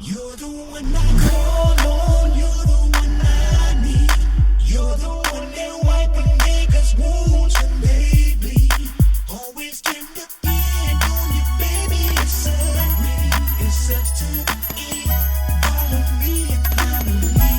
You're the one I call on, you're the one I need. You're the one that wiping niggas' wounds when they bleed. Always give the end on you, baby, it's such to eat. Follow me and family,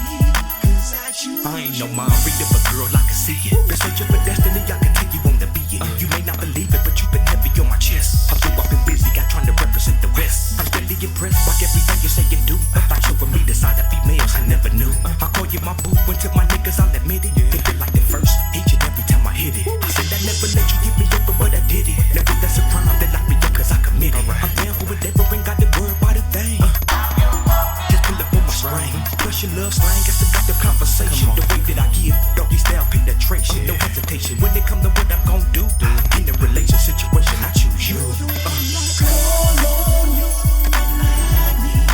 'cause I choose I ain't no mind reader, but girl, I can see it. Been searching for destiny, I can tell you wanna be it. You may not believe it, but you've been heavy on my chest. I've been busy, got trying to represent the West. I'm steadily impressed by everything you say you do. Thought you were me, the side of females I never knew. I call you my boo, when to my niggas I'll admit it. It feel like the first, each and every time I hit it. I said I never let you give me up, but I did it. Never that's a crime, then lock me up 'cause I committed. I'm down for whatever, ain't got to worry about a thing. Just pull up on my string. Plus your love slang, it's about the conversation. The way that I give, doggy style penetration. No hesitation when it come to what I'm gon' do. In a relation situation, I choose you. call on you, I need.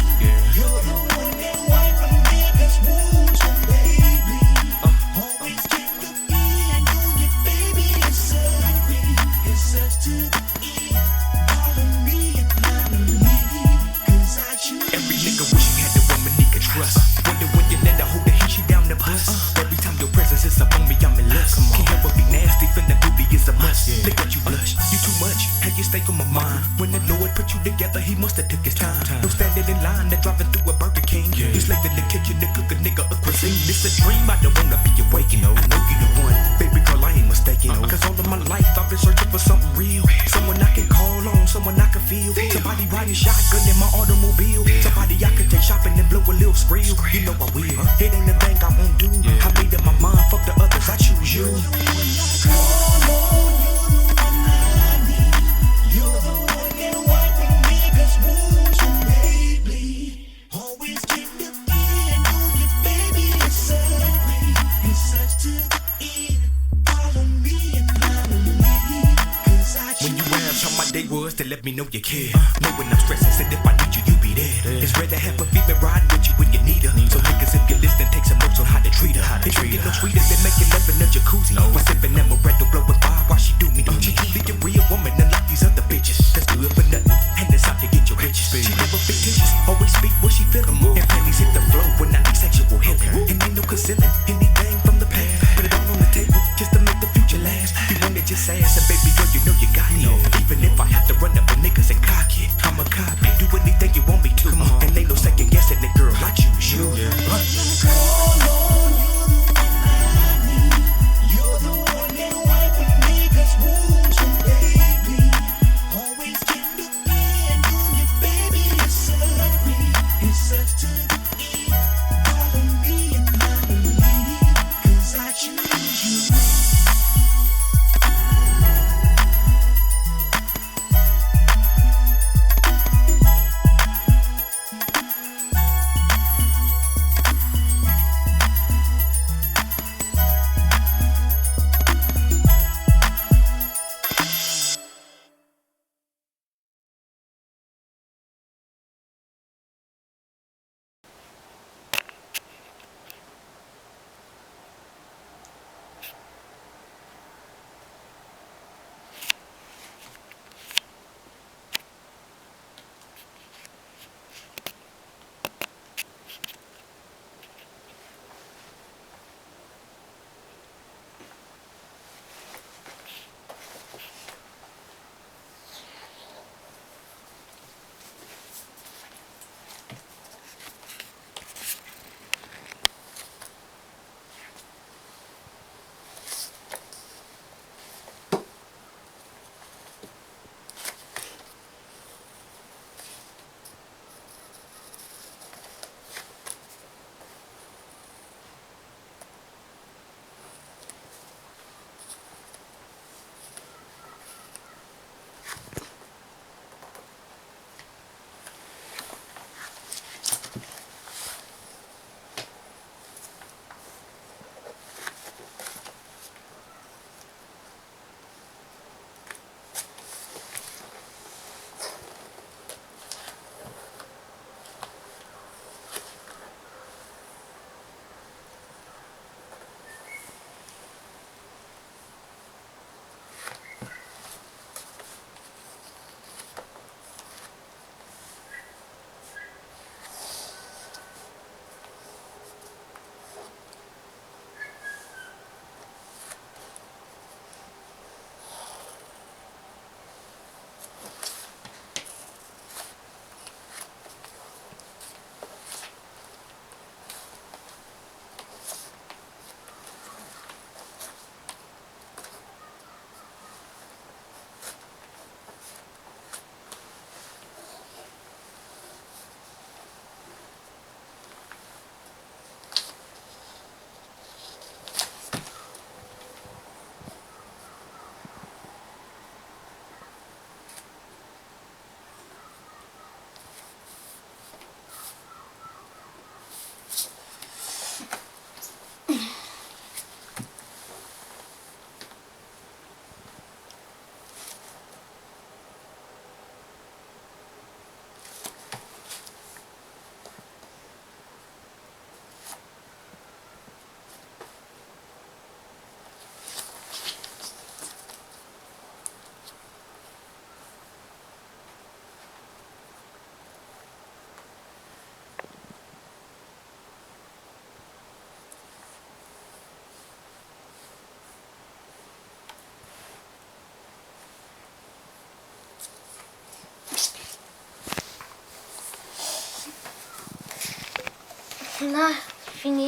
You're the one that wiping niggas' wounds when they bleed. Always give the end on you, baby, it's such to eat. Follow me and family, 'cause I choose Every nigga wish he had the woman he could trust. Wonder when you let her hold the heat, she down the bus. Every time your presence is up on me, I'm in lust. Can't help but be nasty, finna booty is a must. Look at you blush, you too much, how you stay on my mind. When the Lord put you together, he musta took his time. No standing in line, they're driving through a Burger King. He's like in the kitchen to cook a nigga a cuisine. It's a dream, I don't wanna be awakened. I know you the one, baby girl, I ain't mistaken. 'Cause all of my life I've been searching for something real. Someone I can call on, someone I can feel. Somebody riding shotgun in my automobile. Somebody I can take shopping and blow a little skrill. You know I will, it ain't a thing I won't do. I made up my mind, fuck the others, I choose you. call on you, I need. You're the one that wiping niggas' wounds when they bleed. Always give the end on you, baby, it's such to eat. Follow me and family, 'cause I When choose you ask how my day was, to let me know you care. Know when I'm stressing, said if I need you, you be there. It's rare to have a female riding with you when you need her. So niggas, if you listen, take some notes on how to treat her. It don't get no sweeter than making love in a jacuzzi. While sipping amaretto, blowing fire while she do me. She truly a real woman, unlike these other bitches. That's good for nothing, and it's out to get your riches. She never fictitious, always speak what she feeling. And panties hit the flow when I need sexual healing. And ain't no concealing anything from the past. Put it all on the table just to make the future last. You want it just ass, and baby girl, you know you got it. Even if I have to run up on niggas and cock it, I'm a copy. Do anything you want me to. And ain't no second guessing it, girl. I choose you. call on you, I need. You're the one that wiping niggas' wounds when they bleed. Always give the end on you, baby, it's such to eat. Follow me and family, 'cause I choose you. Na fini.